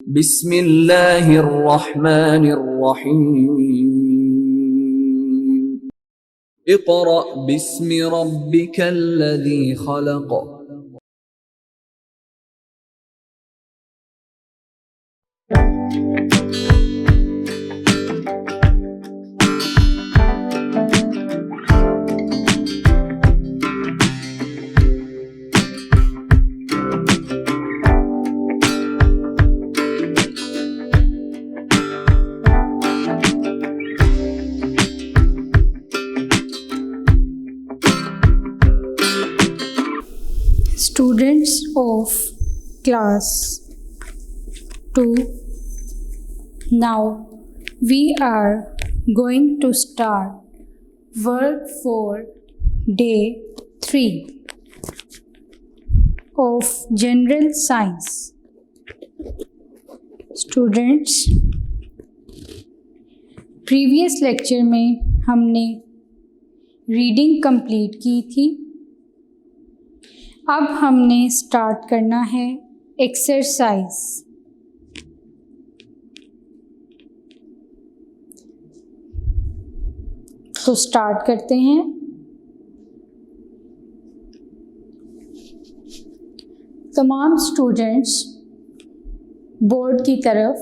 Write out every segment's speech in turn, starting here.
बिस्मिल्लाहिर्रहमानिर्रहीम। Iqra बिस्मि रब्बिकल्लज़ी खलक़। Students of class 2, now we are going to start work for day 3 of general science. Students, previous lecture में हमने reading complete की थी। अब हमने स्टार्ट करना है एक्सरसाइज। तो स्टार्ट करते हैं। तमाम स्टूडेंट्स बोर्ड की तरफ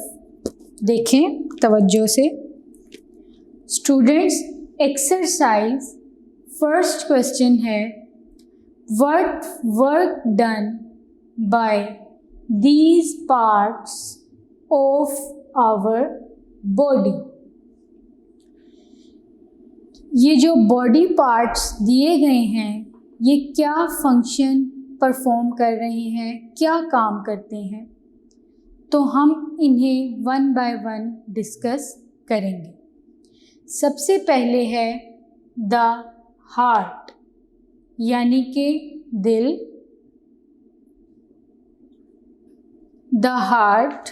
देखें तवज्जो से। स्टूडेंट्स, एक्सरसाइज फर्स्ट क्वेश्चन है, what work done by these parts of our body? ये जो बॉडी पार्ट्स दिए गए हैं ये क्या फंक्शन परफॉर्म कर रहे हैं, क्या काम करते हैं, तो हम इन्हें वन बाय वन डिस्कस करेंगे। सबसे पहले है द हार्ट, यानी कि दिल। द हार्ट,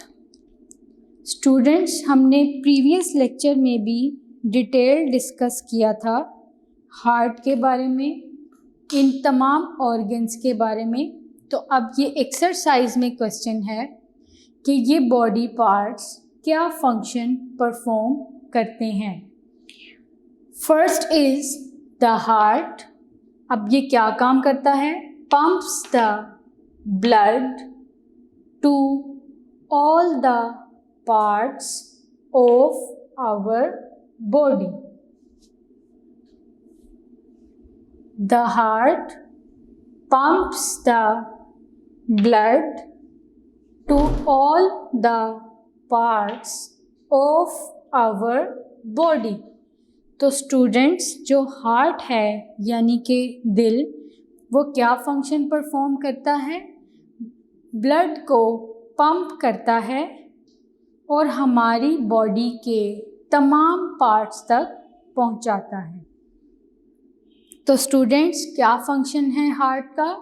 स्टूडेंट्स हमने प्रीवियस लेक्चर में भी डिटेल डिस्कस किया था हार्ट के बारे में, इन तमाम ऑर्गन्स के बारे में। तो अब ये एक्सरसाइज में क्वेश्चन है कि ये बॉडी पार्ट्स क्या फंक्शन परफॉर्म करते हैं। First is the heart. अब ये क्या काम करता है? Pumps the blood to all the parts of our body. The heart pumps the blood to all the parts of our body. तो स्टूडेंट्स, जो हार्ट है यानी कि दिल, वो क्या फंक्शन परफॉर्म करता है? ब्लड को पंप करता है और हमारी बॉडी के तमाम पार्ट्स तक पहुंचाता है। तो स्टूडेंट्स, क्या फंक्शन है हार्ट का?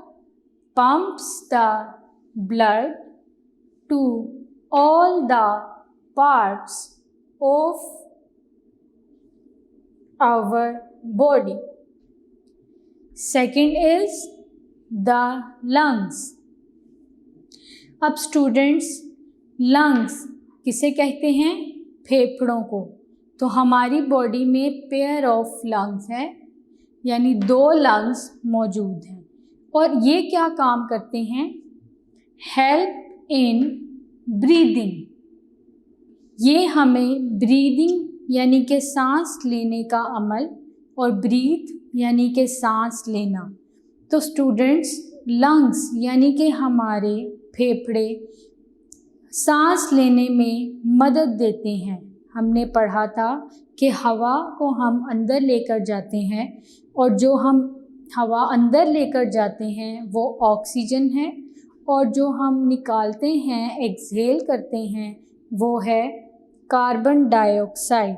Pumps the blood to all the parts of our body. Second is the lungs. अब स्टूडेंट्स, लंग्स किसे कहते हैं? फेफड़ों को। तो हमारी बॉडी में पेयर ऑफ लंग्स है, यानी 2 लंग्स मौजूद हैं और ये क्या काम करते हैं? Help in breathing. ये हमें ब्रीदिंग यानी कि सांस लेने का अमल और ब्रीथ यानी कि सांस लेना। तो स्टूडेंट्स, लंग्स यानी कि हमारे फेफड़े सांस लेने में मदद देते हैं। हमने पढ़ा था कि हवा को हम अंदर लेकर जाते हैं और जो हम हवा अंदर लेकर जाते हैं वो ऑक्सीजन है और जो हम निकालते हैं, एक्सहेल करते हैं, वो है कार्बन डाइऑक्साइड।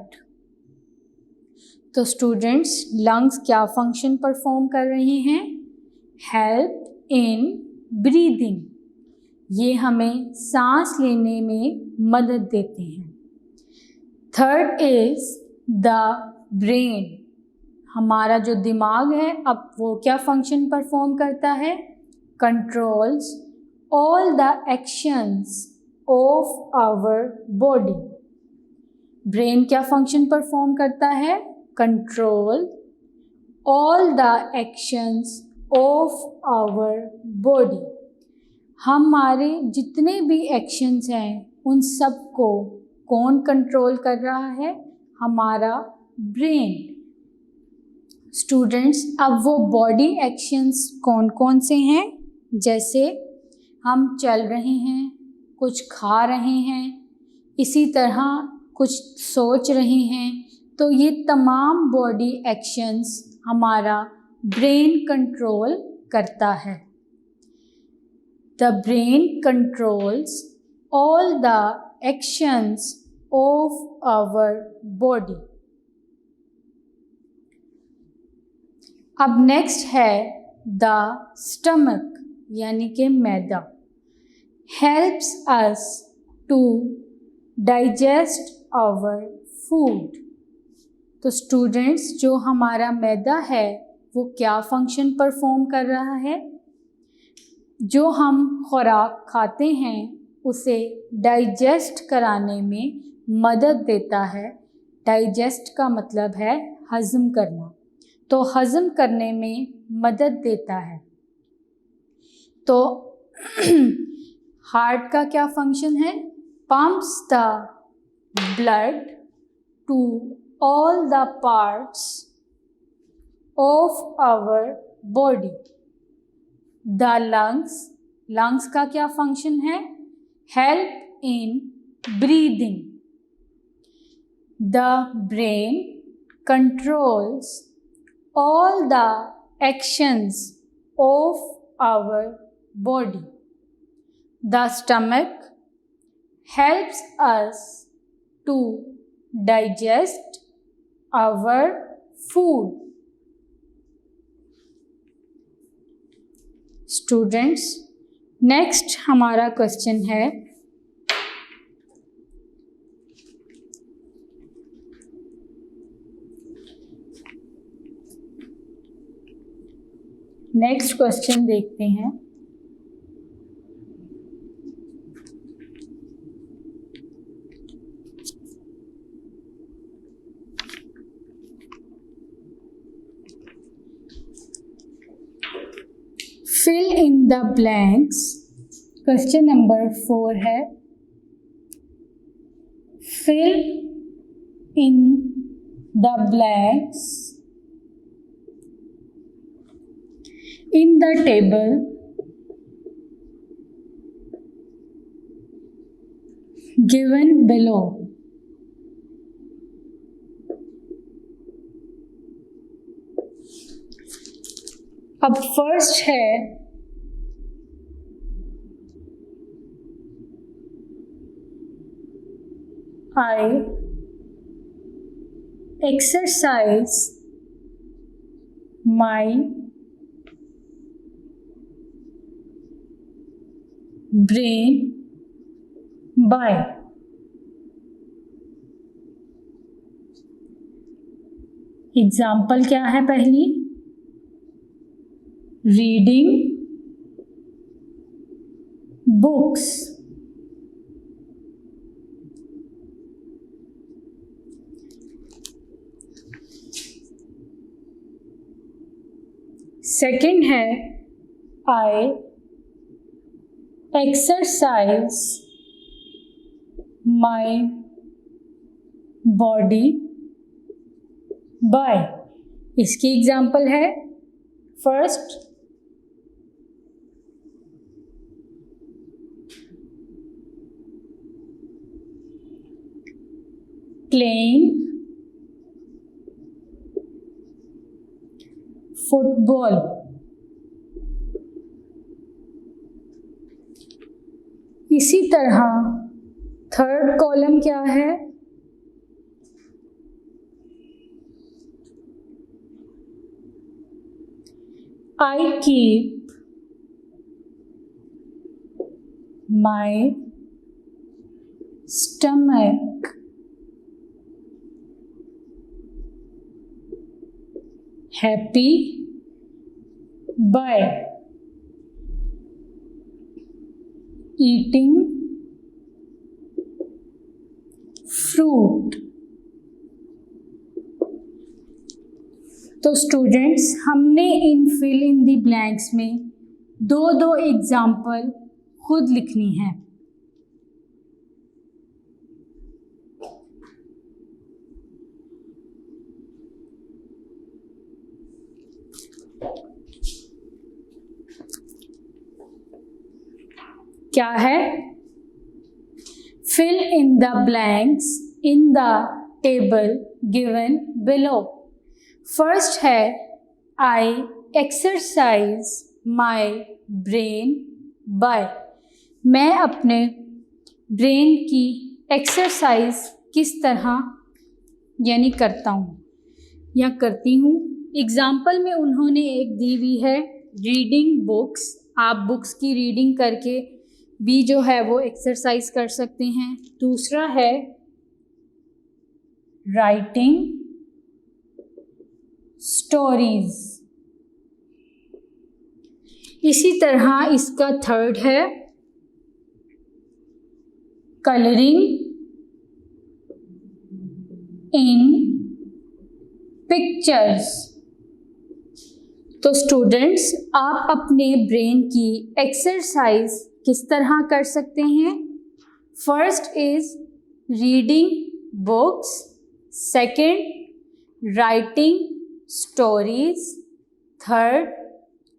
तो स्टूडेंट्स, लंग्स क्या फंक्शन परफॉर्म कर रहे हैं? Help in breathing. ये हमें सांस लेने में मदद देते हैं। Third is the brain. हमारा जो दिमाग है, अब वो क्या फंक्शन परफॉर्म करता है? Controls all the actions of our body. Brain क्या फंक्शन परफॉर्म करता है? Control all the actions of our body. हमारे जितने भी एक्शंस हैं उन सब को कौन कंट्रोल कर रहा है? हमारा ब्रेन। स्टूडेंट्स, अब वो बॉडी एक्शंस कौन कौन से हैं? जैसे हम चल रहे हैं, कुछ खा रहे हैं, इसी तरह कुछ सोच रहे हैं, तो ये तमाम बॉडी एक्शंस हमारा ब्रेन कंट्रोल करता है। The brain controls all the actions of our body. अब नेक्स्ट है द स्टमक यानी कि मैदा। Helps us to digest our food. तो स्टूडेंट्स, जो हमारा मैदा है वो क्या फंक्शन परफॉर्म कर रहा है? जो हम खुराक खाते हैं उसे डाइजेस्ट कराने में मदद देता है। डाइजेस्ट का मतलब है हज़म करना, तो हज़म करने में मदद देता है। तो हार्ट का क्या फंक्शन है? Pumps the blood to all the parts of our body. The lungs का क्या फंक्शन है? Help in breathing. The brain controls all the actions of our body. The stomach helps us to digest our food. Students, next हमारा question है next question देखते हैं। Fill in the blanks. Question number 4 है, fill in the blanks in the table given below. अब first है I exercise my brain by example क्या है? पहली रीडिंग बुक्स, सेकंड है I exercise my body by। इसकी एग्जाम्पल है first playing football. इसी तरह थर्ड कॉलम क्या है? I keep my stomach happy by. eating fruit. तो स्टूडेंट्स, हमने इन फिल इन द ब्लैंक्स में दो दो एग्जाम्पल खुद लिखनी है। क्या है? Fill in the blanks in the table given below. First है I exercise my brain by. मैं अपने ब्रेन की एक्सरसाइज किस तरह यानी करता हूँ या करती हूँ। एग्जाम्पल में उन्होंने एक दी हुई है रीडिंग बुक्स। आप बुक्स की रीडिंग करके भी जो है वो एक्सरसाइज कर सकते हैं। दूसरा है राइटिंग स्टोरीज। इसी तरह इसका थर्ड है कलरिंग इन पिक्चर्स। तो स्टूडेंट्स, आप अपने ब्रेन की एक्सरसाइज किस तरह कर सकते हैं? First is reading books, second writing stories, third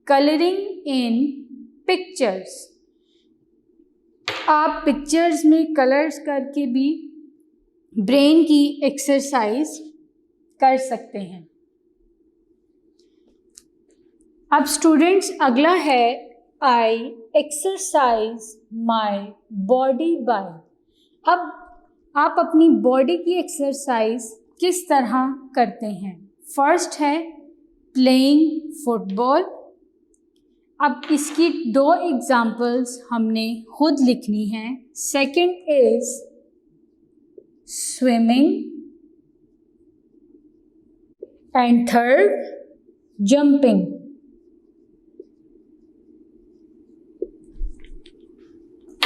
colouring in pictures. आप पिक्चर्स में कलर्स करके भी ब्रेन की एक्सरसाइज कर सकते हैं। अब स्टूडेंट्स, अगला है I exercise my body by. अब आप अपनी बॉडी की एक्सरसाइज किस तरह करते हैं? फर्स्ट है प्लेइंग फुटबॉल। अब इसकी दो एग्जाम्पल्स हमने खुद लिखनी है। Second is swimming and third jumping.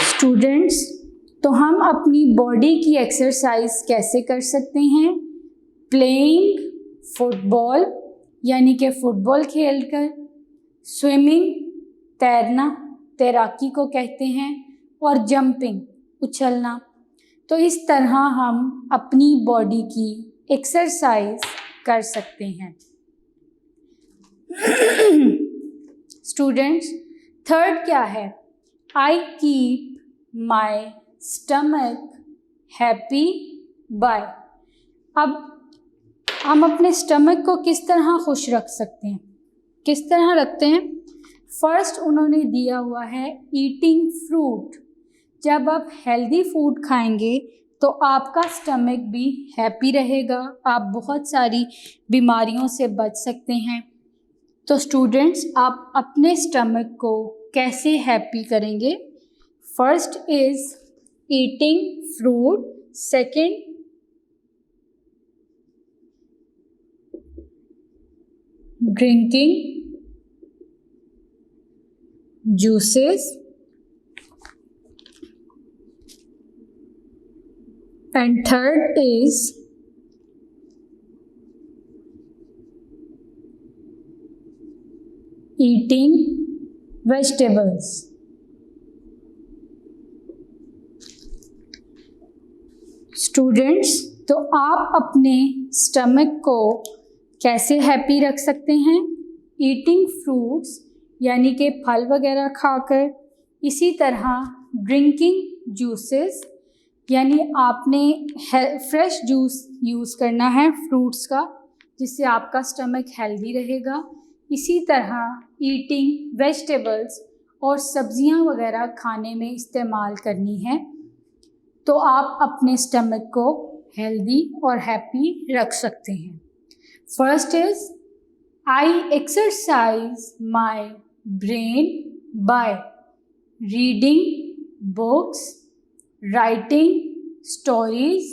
Students, तो हम अपनी बॉडी की एक्सरसाइज कैसे कर सकते हैं? प्लेइंग फुटबॉल यानी कि फुटबॉल खेलकर, स्विमिंग तैरना, तैराकी को कहते हैं, और जंपिंग उछलना। तो इस तरह हम अपनी बॉडी की एक्सरसाइज कर सकते हैं। स्टूडेंट्स, थर्ड क्या है? I keep my stomach happy by. अब हम अपने स्टमक को किस तरह खुश रख सकते हैं? किस तरह रखते हैं? फर्स्ट उन्होंने दिया हुआ है ईटिंग फ्रूट। जब आप हेल्दी फूड खाएंगे तो आपका स्टमक भी हैप्पी रहेगा, आप बहुत सारी बीमारियों से बच सकते हैं। तो स्टूडेंट्स, आप अपने स्टमक को कैसे हैप्पी करेंगे? First is eating fruit, second drinking juices, and third is eating vegetables. Students, तो आप अपने स्टमक को कैसे हैप्पी रख सकते हैं? ईटिंग फ्रूट्स यानी कि फल वगैरह खाकर, इसी तरह ड्रिंकिंग जूसेस यानी आपने फ्रेश जूस यूज़ करना है फ्रूट्स का, जिससे आपका स्टमक हेल्दी रहेगा। इसी तरह ईटिंग वेजिटेबल्स और सब्जियां वगैरह खाने में इस्तेमाल करनी है, तो आप अपने स्टमक को हेल्दी और हैप्पी रख सकते हैं। First is I exercise my brain by reading books, writing stories,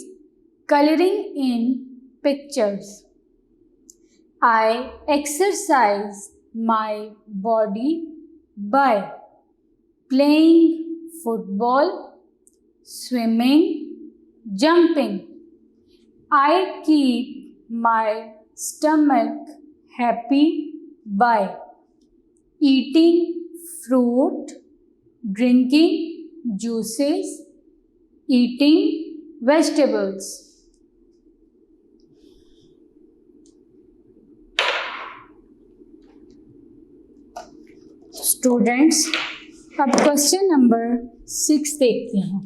coloring in pictures. I exercise my body by playing football, swimming, jumping. I keep my stomach happy by eating fruit, drinking juices, eating vegetables. Students, अब question number 6 देखते हैं।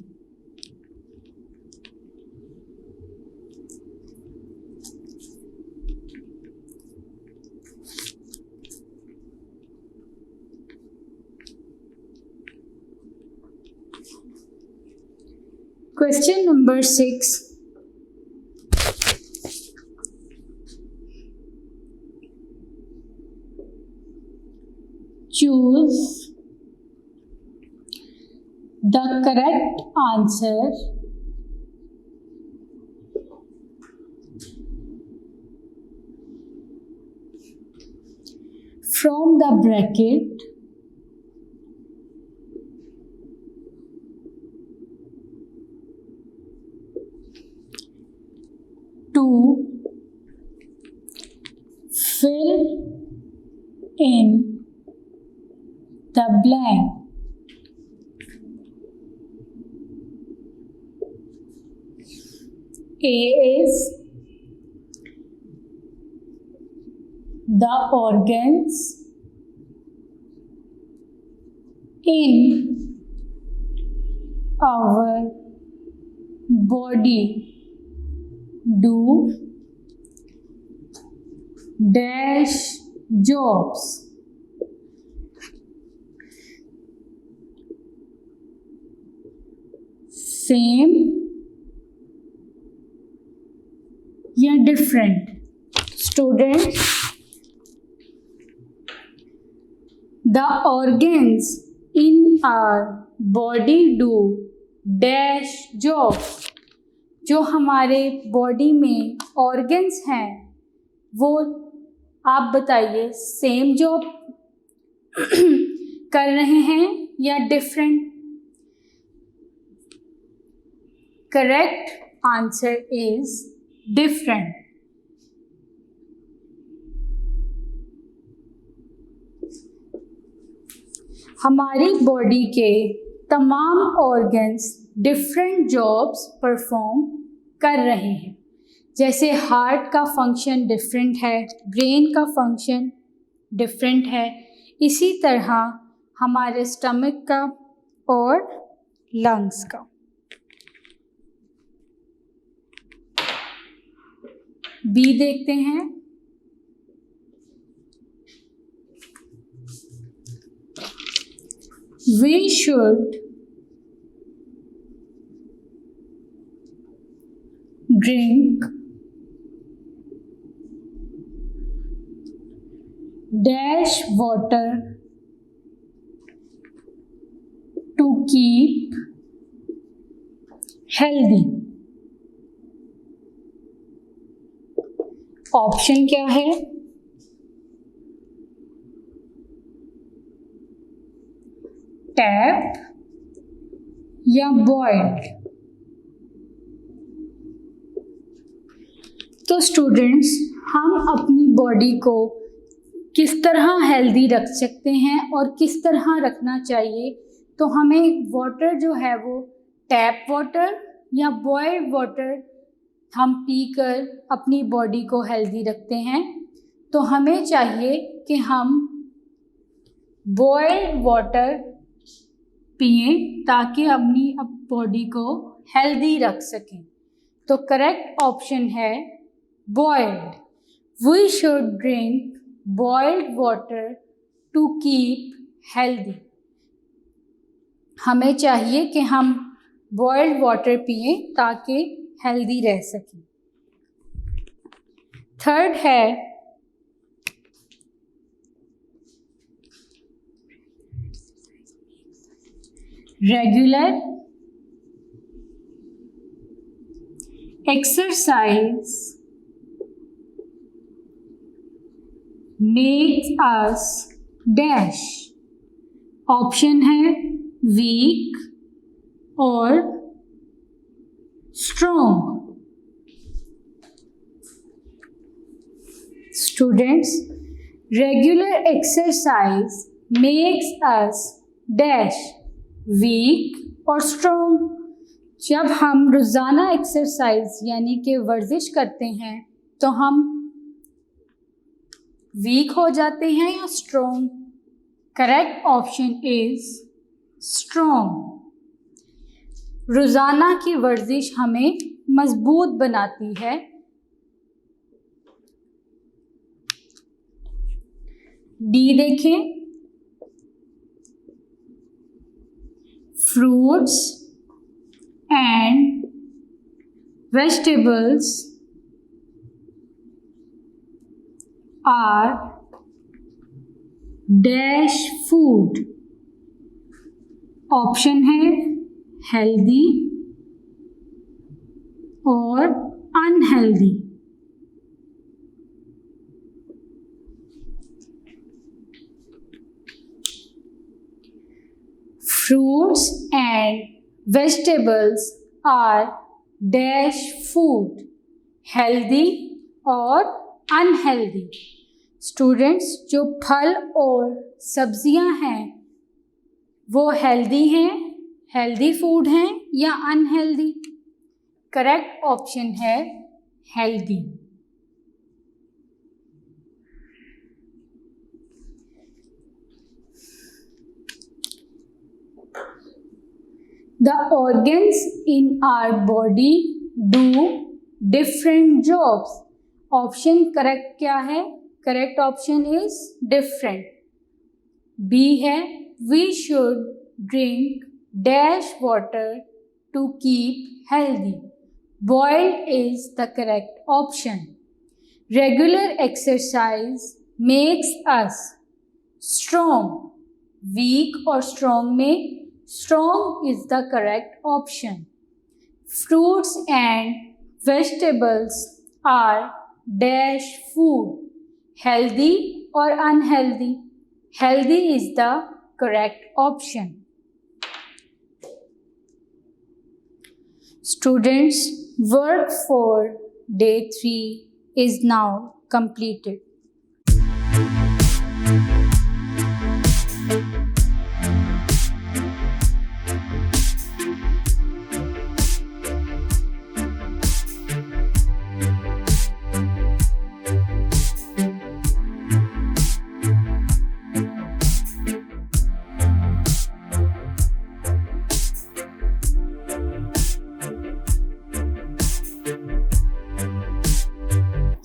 Question number 6, choose the correct answer from the bracket to fill in the blank. A is the organs in our body do dash jobs. Same या different? Students, the organs in our body do dash job. जो हमारे body में organs हैं वो आप बताइए same job कर रहे हैं या different? Correct answer is different. हमारी बॉडी के तमाम ऑर्गन्स डिफरेंट जॉब्स परफॉर्म कर रहे हैं. जैसे हार्ट का फंक्शन डिफरेंट है, ब्रेन का फंक्शन डिफरेंट है, इसी तरह हमारे स्टमक का और लंग्स का. बी देखते हैं. We should drink dash water to keep healthy. Option क्या है? टैप या बॉइल्ड? तो स्टूडेंट्स, हम अपनी बॉडी को किस तरह हेल्दी रख सकते हैं और किस तरह रखना चाहिए, तो हमें वाटर जो है वो टैप वाटर या बॉइल्ड वाटर हम पीकर अपनी बॉडी को हेल्दी रखते हैं. तो हमें चाहिए कि हम बॉइल्ड वाटर पिएं ताकि अपनी बॉडी को हेल्दी रख सकें. तो करेक्ट ऑप्शन है boiled. We should drink boiled water to keep healthy. हमें चाहिए कि हम बॉइल्ड वाटर पिएं ताकि हेल्दी रह सकें. थर्ड है regular exercise makes us dash. Option है वीक और strong. Students, regular exercise makes us dash weak और स्ट्रॉन्ग। जब हम रोज़ाना एक्सरसाइज यानी कि वर्जिश करते हैं तो हम वीक हो जाते हैं या strong? Correct option is strong. रोज़ाना की वर्जिश हमें मजबूत बनाती है। डी देखें, fruits and vegetables are dash food। Option है हेल्दी और unhealthy. Fruits and vegetables are dash food, healthy और unhealthy। स्टूडेंट्स, जो फल और सब्जियां हैं वो हेल्दी हैं, हेल्दी फूड हैं या अनहेल्दी? करेक्ट ऑप्शन है healthy. The organs in our body do different jobs। Option correct क्या है? Correct option is different. B है we should drink dash water to keep healthy। Boiled is the correct option। Regular exercise makes us strong। Weak और strong में strong is the correct option। Fruits and vegetables are dash food, healthy or unhealthy? Healthy is the correct option। Students, work for day 3 is now completed।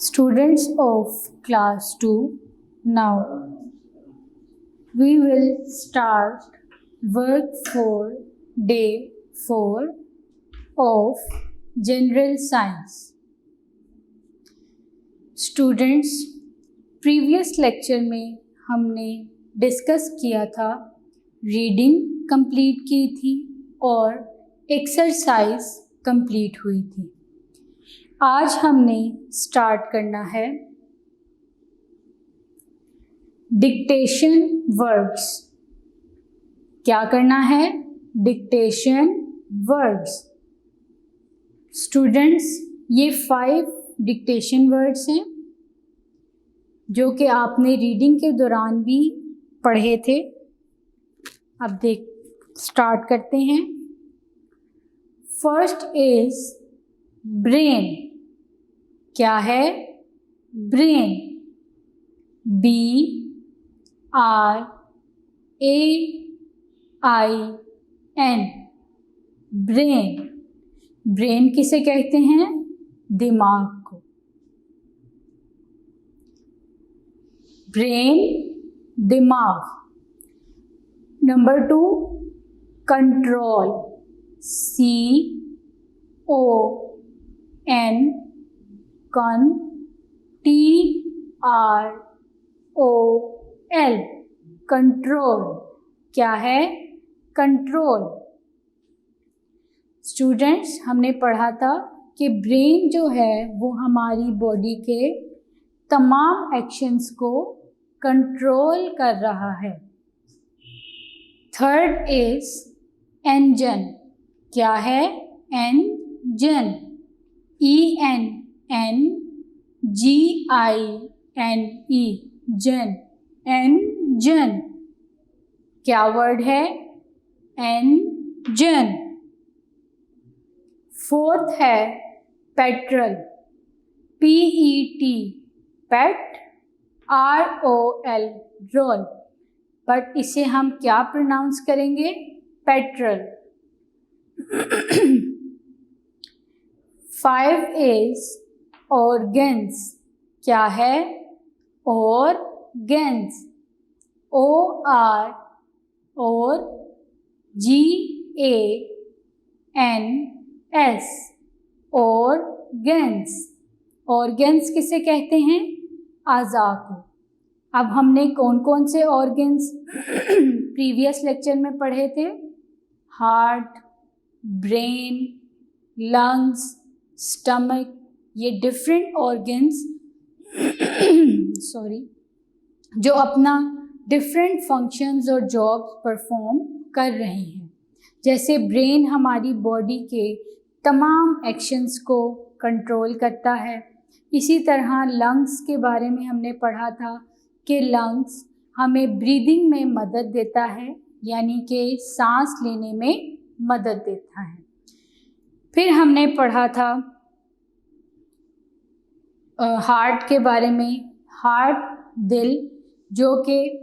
Students of class 2, now we will start work for day 4 of general science। Students, previous lecture में हमने discuss किया था, reading complete की थी और exercise complete हुई थी। आज हमने स्टार्ट करना है डिक्टेशन वर्ड्स। क्या करना है? Dictation words. स्टूडेंट्स, ये 5 डिक्टेशन वर्ड्स हैं जो कि आपने रीडिंग के दौरान भी पढ़े थे। अब स्टार्ट करते हैं। First is brain. क्या है? ब्रेन। BRAIN, brain. ब्रेन किसे कहते हैं? दिमाग को। ब्रेन, दिमाग। Number 2, control. CON, TROL, control. क्या है? कंट्रोल। स्टूडेंट्स, हमने पढ़ा था कि ब्रेन जो है वो हमारी बॉडी के तमाम एक्शंस को कंट्रोल कर रहा है। Third is engine. क्या है? इंजन। ENNGIN, NE जन, एंजन। क्या वर्ड है? एंजन। फोर्थ है petrol, PET pet, ROL rol, but इसे हम क्या प्रोनाउंस करेंगे? पेट्रोल। 5 is organs. क्या है? ऑर्गन्स, OR और GANS, ऑर्गन्स। ऑर्गन्स किसे कहते हैं? अज़ा को। अब हमने कौन कौन से ऑर्गन्स प्रीवियस लेक्चर में पढ़े थे? Heart, brain, lungs, stomach. ये डिफरेंट ऑर्गन्स जो अपना डिफरेंट फंक्शंस और जॉब्स परफॉर्म कर रहे हैं। जैसे ब्रेन हमारी बॉडी के तमाम एक्शंस को कंट्रोल करता है। इसी तरह लंग्स के बारे में हमने पढ़ा था कि लंग्स हमें ब्रीदिंग में मदद देता है, यानी कि सांस लेने में मदद देता है। फिर हमने पढ़ा था हार्ट के बारे में। हार्ट दिल जो कि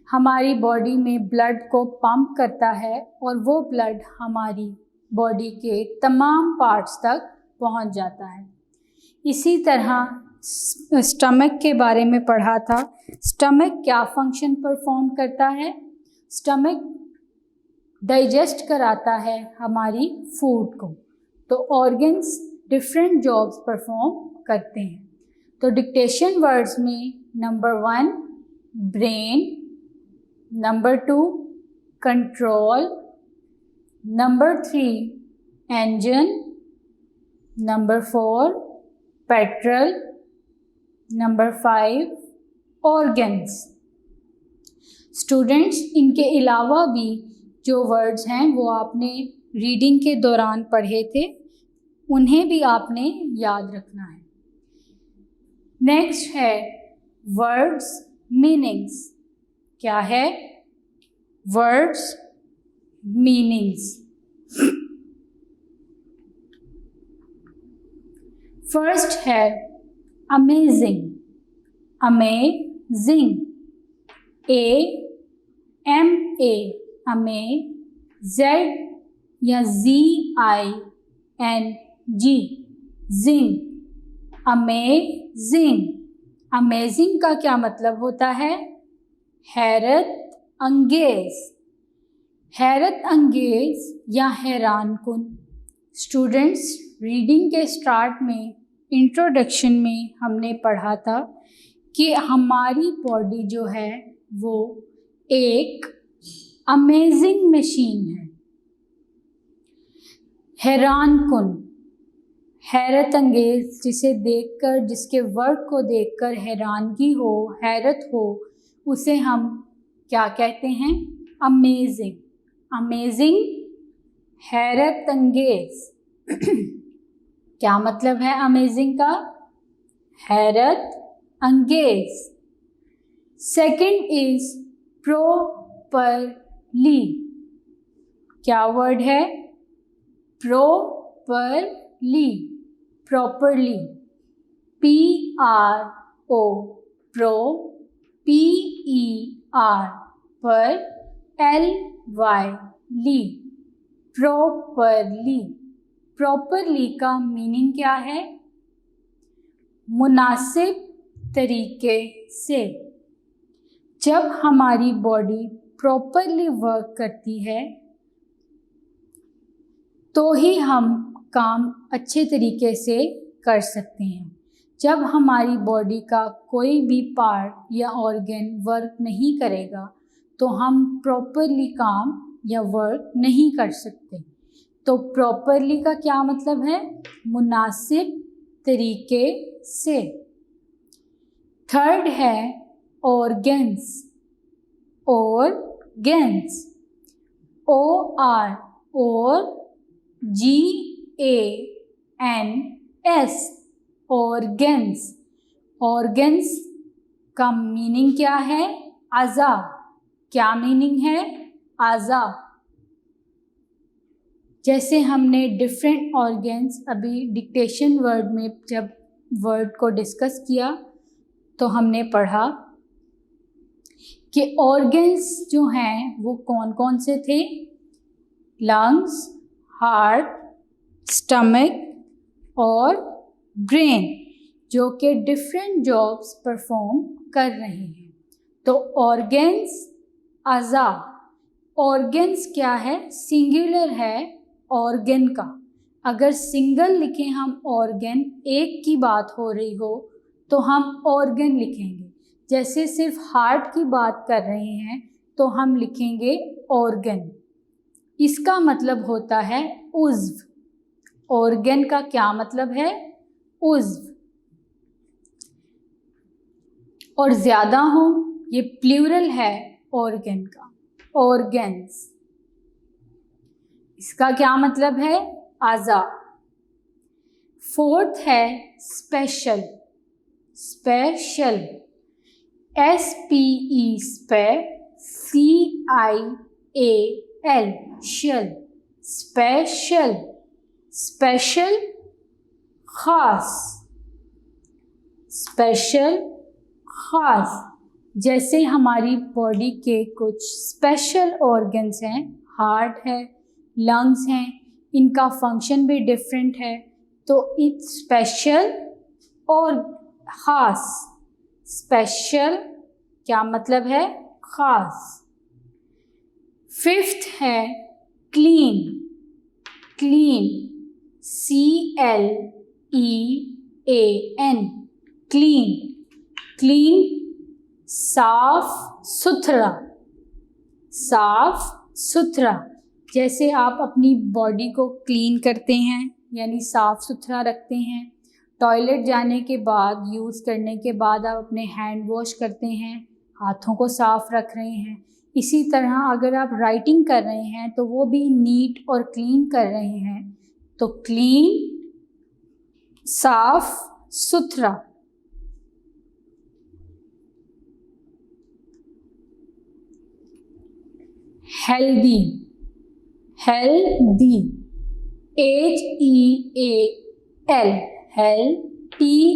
हमारी बॉडी में ब्लड को पंप करता है और वो ब्लड हमारी बॉडी के तमाम पार्ट्स तक पहुंच जाता है। इसी तरह स्टमक के बारे में पढ़ा था। स्टमक क्या फंक्शन परफॉर्म करता है? स्टमक डाइजेस्ट कराता है हमारी फूड को। तो ऑर्गन्स डिफरेंट जॉब्स परफॉर्म करते हैं। तो डिक्टेशन वर्ड्स में number 1 brain, number 2 control, number 3 engine, number 4 petrol, number 5 organs. Students, इनके अलावा भी जो वर्ड्स हैं वो आपने रीडिंग के दौरान पढ़े थे, उन्हें भी आपने याद रखना है। नेक्स्ट है वर्ड्स मीनिंग्स। क्या है? Words meanings. फर्स्ट है अमेजिंग, अमेजिंग, AMA अमेजिंग या ZING जिंग, अमेजिंग। अमेजिंग का क्या मतलब होता है? हैरत अंगेज, हैरत अंगेज या हैरान कुन। स्टूडेंट्स, रीडिंग के स्टार्ट में इंट्रोडक्शन में हमने पढ़ा था कि हमारी बॉडी जो है वो एक अमेजिंग मशीन है। हैरान कुन, हैरत अंगेज, जिसे देखकर, जिसके वर्क को देखकर हैरानगी हो, हैरत हो, उसे हम क्या कहते हैं? अमेजिंग। अमेजिंग, हैरत अंगेज। क्या मतलब है अमेजिंग का? हैरत अंगेज। Second is properly. क्या वर्ड है? Properly, properly, PRO pro, PER per LY ly, properly. Properly का मीनिंग क्या है? मुनासिब तरीके से। जब हमारी बॉडी प्रॉपरली वर्क करती है तो ही हम काम अच्छे तरीके से कर सकते हैं। जब हमारी बॉडी का कोई भी पार्ट या ऑर्गन वर्क नहीं करेगा तो हम प्रॉपरली काम या वर्क नहीं कर सकते। तो प्रॉपरली का क्या मतलब है? मुनासिब तरीके से। थर्ड है ऑर्गन्स, ऑर्गन्स, OR और GANS, ऑर्गन्स। ऑर्गन्स का मीनिंग क्या है? अज़ा। क्या मीनिंग है? अज़ा। जैसे हमने डिफरेंट ऑर्गन्स अभी डिक्टेशन वर्ड में जब वर्ड को डिस्कस किया तो हमने पढ़ा कि ऑर्गन्स जो हैं वो कौन कौन से थे? लंग्स, हार्ट, स्टमक और ब्रेन, जो कि डिफरेंट जॉब्स परफॉर्म कर रहे हैं। तो ऑर्गन्स, अज़ा। ऑर्गन्स क्या है? सिंगुलर है ऑर्गन का। अगर सिंगल लिखें हम ऑर्गन, एक की बात हो रही हो तो हम ऑर्गन लिखेंगे। जैसे सिर्फ हार्ट की बात कर रहे हैं तो हम लिखेंगे ऑर्गन। इसका मतलब होता है उज़्व। ऑर्गन का क्या मतलब है? उज़्व। और ज़्यादा हो, ये प्लूरल है ऑर्गन का, ऑर्गन्स। इसका क्या मतलब है? अज़ा। फोर्थ है स्पेशल। स्पेशल, SPE CIAL, शल। स्पेशल, स्पेशल, खास। स्पेशल, खास। जैसे हमारी बॉडी के कुछ स्पेशल ऑर्गन्स हैं, हार्ट है, लंग्स हैं, इनका फंक्शन भी डिफरेंट है, तो इट्स स्पेशल और खास। स्पेशल क्या मतलब है? खास। फिफ्थ है clean. Clean, CLEAN, clean. Clean, साफ सुथरा। साफ सुथरा। जैसे आप अपनी बॉडी को क्लीन करते हैं यानी साफ सुथरा रखते हैं, टॉयलेट जाने के बाद, यूज़ करने के बाद आप अपने हैंड वॉश करते हैं, हाथों को साफ रख रहे हैं। इसी तरह अगर आप राइटिंग कर रहे हैं तो वो भी नीट और क्लीन कर रहे हैं। तो क्लीन, साफ सुथरा। Healthy. Healthy, HEAL, HEALTHY,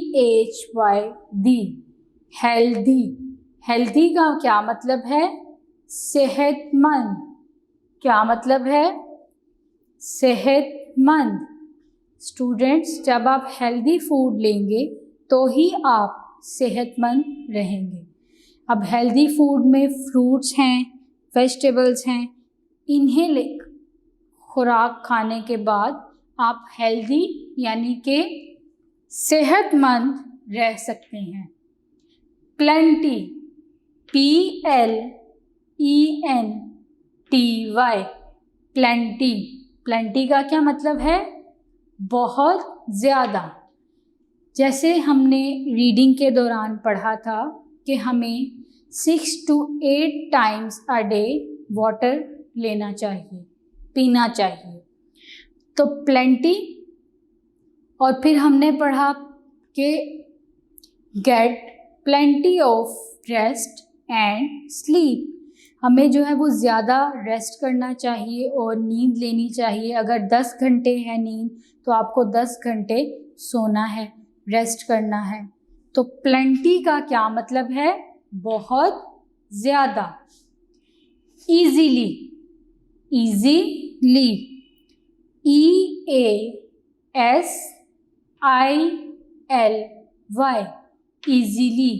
healthy. Healthy का क्या मतलब है? सेहतमंद। क्या मतलब है? सेहतमंद। स्टूडेंट्स, जब आप हेल्दी फूड लेंगे तो ही आप सेहतमंद रहेंगे। अब हेल्दी फूड में फ्रूट्स हैं, वेजिटेबल्स हैं, इन्हें खुराक खाने के बाद आप हेल्दी यानी कि सेहतमंद रह सकते हैं। Plenty, PLENTY, plenty. प्लेंटी का क्या मतलब है? बहुत ज़्यादा। जैसे हमने रीडिंग के दौरान पढ़ा था कि हमें 6 to 8 times a day water लेना चाहिए, पीना चाहिए। तो प्लेंटी। और फिर हमने पढ़ा कि get plenty of rest and sleep. हमें जो है वो ज़्यादा रेस्ट करना चाहिए और नींद लेनी चाहिए। अगर 10 घंटे है नींद तो आपको 10 घंटे सोना है, रेस्ट करना है। तो प्लेंटी का क्या मतलब है? बहुत ज़्यादा। Easily, easily, EASILY, easily.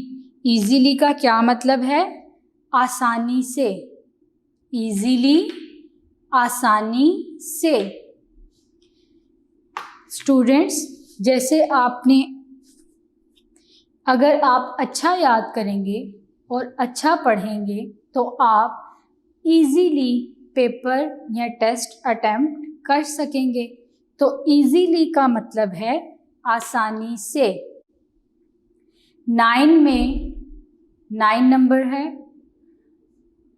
Easily का क्या मतलब है? आसानी से। ईजीली, आसानी से। स्टूडेंट्स, जैसे आपने, अगर आप अच्छा याद करेंगे और अच्छा पढ़ेंगे तो आप इजीली पेपर या टेस्ट अटेम्प्ट कर सकेंगे। तो इजीली का मतलब है आसानी से। 9 में 9 नंबर है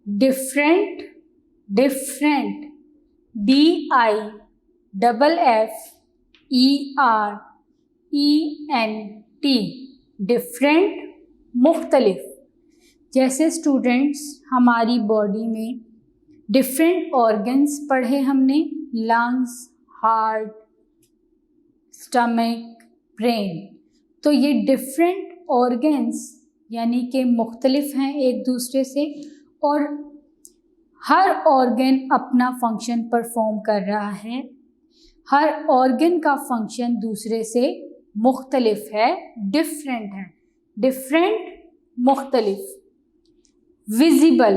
different. Different, DIFFERENT, ENT, different, मुख्तलिफ। जैसे स्टूडेंट्स हमारी बॉडी में डिफरेंट ऑर्गन्स पढ़े हमने, लंग्स, हार्ट, स्टमक, ब्रेन। तो ये डिफरेंट ऑर्गन्स यानी कि मुख्तलिफ हैं एक दूसरे से, और हर ऑर्गन अपना फंक्शन परफॉर्म कर रहा है। हर ऑर्गन का फंक्शन दूसरे से मुख्तलिफ है, डिफरेंट है, डिफरेंट, मुख्तलिफ। विजिबल,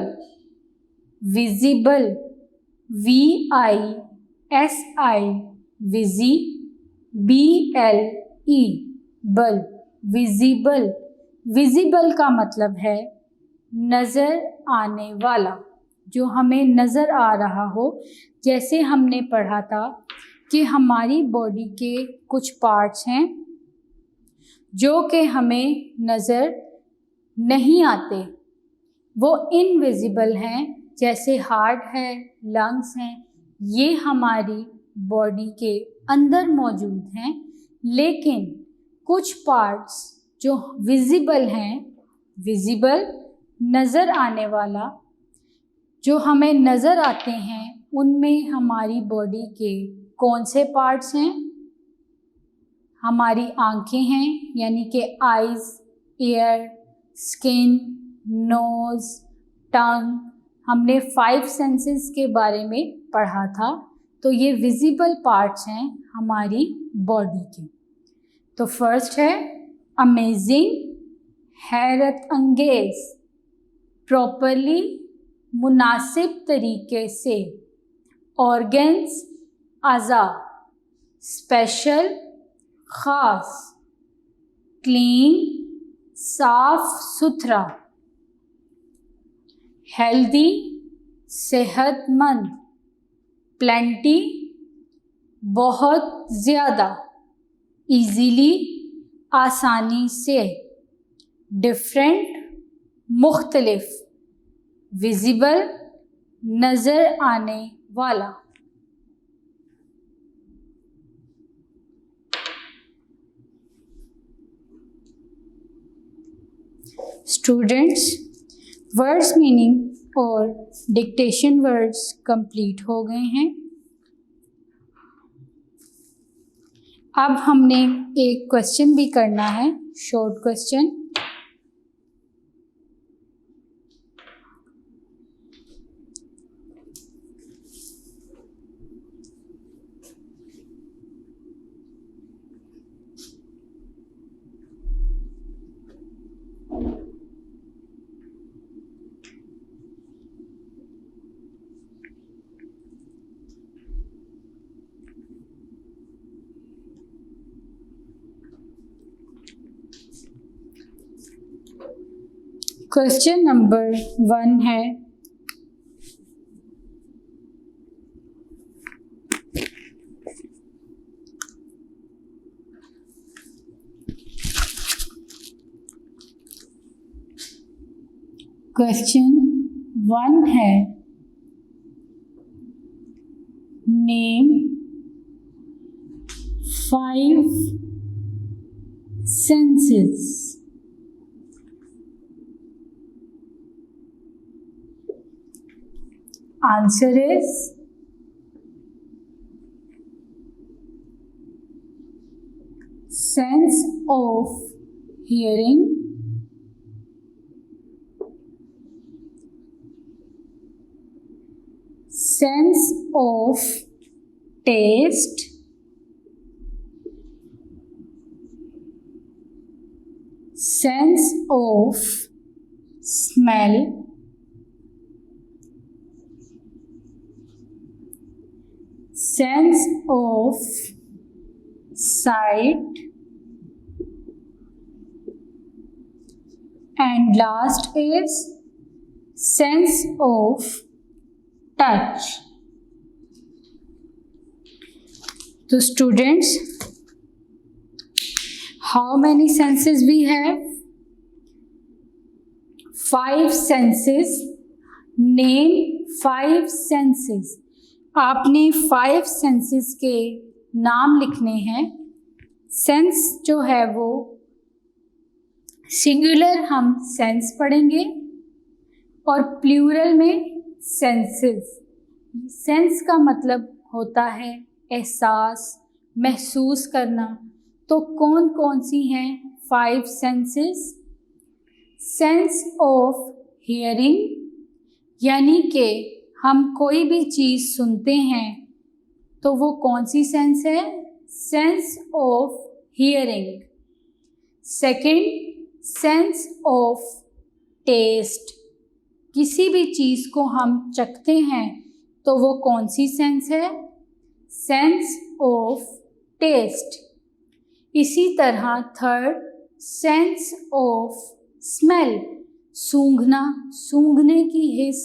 विजिबल, VISI, विजी, BLE, बल, विजिबल। विजिबल का मतलब है नज़र आने वाला, जो हमें नज़र आ रहा हो। जैसे हमने पढ़ा था कि हमारी बॉडी के कुछ पार्ट्स हैं जो कि हमें नज़र नहीं आते, वो इनविजिबल हैं। जैसे हार्ट है, लंग्स हैं, ये हमारी बॉडी के अंदर मौजूद हैं। लेकिन कुछ पार्ट्स जो विजिबल हैं, विजिबल, नज़र आने वाला, जो हमें नज़र आते हैं, उनमें हमारी बॉडी के कौन से पार्ट्स हैं? हमारी आंखें हैं, यानी कि आइज़, ईयर, स्किन, नोज़, टंग। हमने 5 सेंसेस के बारे में पढ़ा था। तो ये विजिबल पार्ट्स हैं हमारी बॉडी के। तो फर्स्ट है अमेजिंग, हैरत अंगेज, प्रॉपरली, मुनासिब तरीके से, ऑर्गन्स, अज़ा, स्पेशल, ख़ास, क्लीन, साफ सुथरा, हेल्दी, सेहतमंद, प्लेंटी, बहुत ज़्यादा, इजीली, आसानी से, डिफरेंट, मुख्तलिफ, विजिबल, नज़र आने वाला। स्टूडेंट्स, वर्ड्स मीनिंग और डिक्टेशन वर्ड्स कंप्लीट हो गए हैं। अब हमने एक क्वेश्चन भी करना है, शॉर्ट क्वेश्चन। क्वेश्चन नंबर 1 है, name 5 senses। Answer is sense of hearing, sense of taste, sense of smell, sense of sight, and last is sense of touch। तो students, how many senses we have? 5 senses। Name 5 senses। आपने 5 senses के नाम लिखने हैं। Sense जो है वो singular हम सेंस पढ़ेंगे और प्लूरल में सेंसेस। सेंस का मतलब होता है एहसास, महसूस करना। तो कौन कौन सी हैं 5 सेंसेस? सेंस ऑफ हियरिंग, यानी कि हम कोई भी चीज़ सुनते हैं तो वो कौन सी सेंस है? Sense of hearing. Second, sense of taste, किसी भी चीज़ को हम चखते हैं तो वो कौन सी सेंस है? Sense of taste. इसी तरह थर्ड, सेंस ऑफ स्मेल, सूंघना, सूंघने की हिस।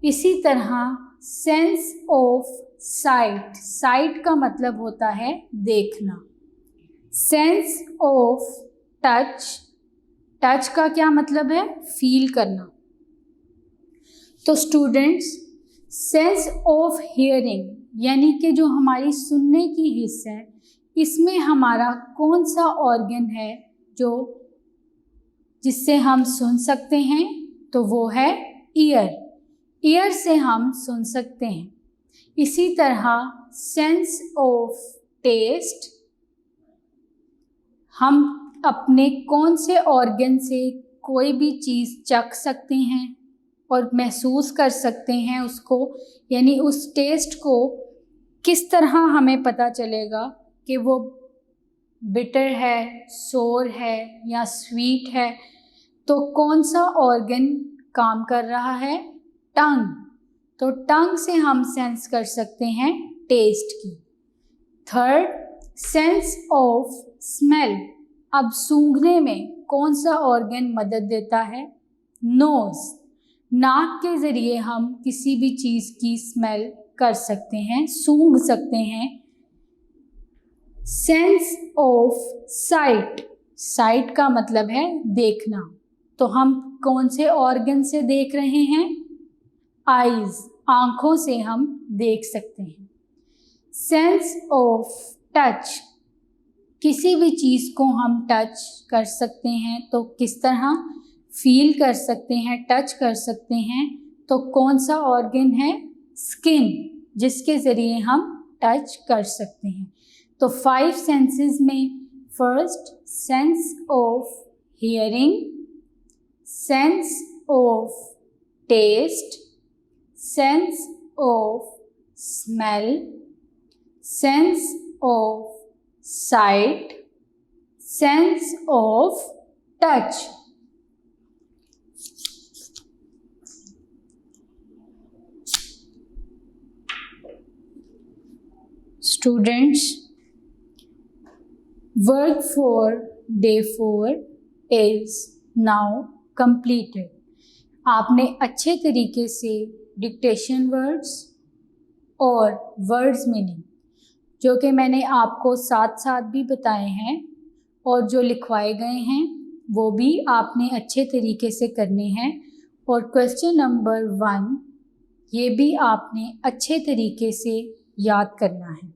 इसी तरह सेंस ऑफ साइट, साइट का मतलब होता है देखना। सेंस ऑफ टच, टच का क्या मतलब है? फील करना। तो स्टूडेंट्स, सेंस ऑफ हियरिंग यानी कि जो हमारी सुनने की हिस्स है, इसमें हमारा कौन सा ऑर्गन है जो जिससे हम सुन सकते हैं? तो वो है ईयर। ईयर से हम सुन सकते हैं। इसी तरह सेंस ऑफ टेस्ट, हम अपने कौन से ऑर्गन से कोई भी चीज़ चख सकते हैं और महसूस कर सकते हैं उसको, यानी उस टेस्ट को किस तरह हमें पता चलेगा कि वो बिटर है, सोर है या स्वीट है? तो कौन सा ऑर्गन काम कर रहा है? टंग। तो टंग से हम सेंस कर सकते हैं टेस्ट की। थर्ड, सेंस ऑफ स्मेल, अब सूंघने में कौन सा ऑर्गन मदद देता है? नोज। नाक के ज़रिए हम किसी भी चीज़ की स्मेल कर सकते हैं, सूंघ सकते हैं। सेंस ऑफ साइट, साइट का मतलब है देखना। तो हम कौन से ऑर्गन से देख रहे हैं? आईज, आँखों से हम देख सकते हैं। सेंस ऑफ टच, किसी भी चीज़ को हम टच कर सकते हैं तो किस तरह? फील कर सकते हैं, टच कर सकते हैं। तो कौन सा ऑर्गन है? स्किन, जिसके ज़रिए हम टच कर सकते हैं। तो 5 सेंसेस में first, sense of hearing, sense of taste, sense of smell, sense of sight, sense of touch. Students, work for day 4 is now completed। आपने अच्छे तरीके से डिक्टेशन वर्ड्स और वर्ड्स मीनिंग, जो कि मैंने आपको साथ साथ भी बताए हैं और जो लिखवाए गए हैं, वो भी आपने अच्छे तरीके से करने हैं। और क्वेश्चन नंबर 1 ये भी आपने अच्छे तरीके से याद करना है।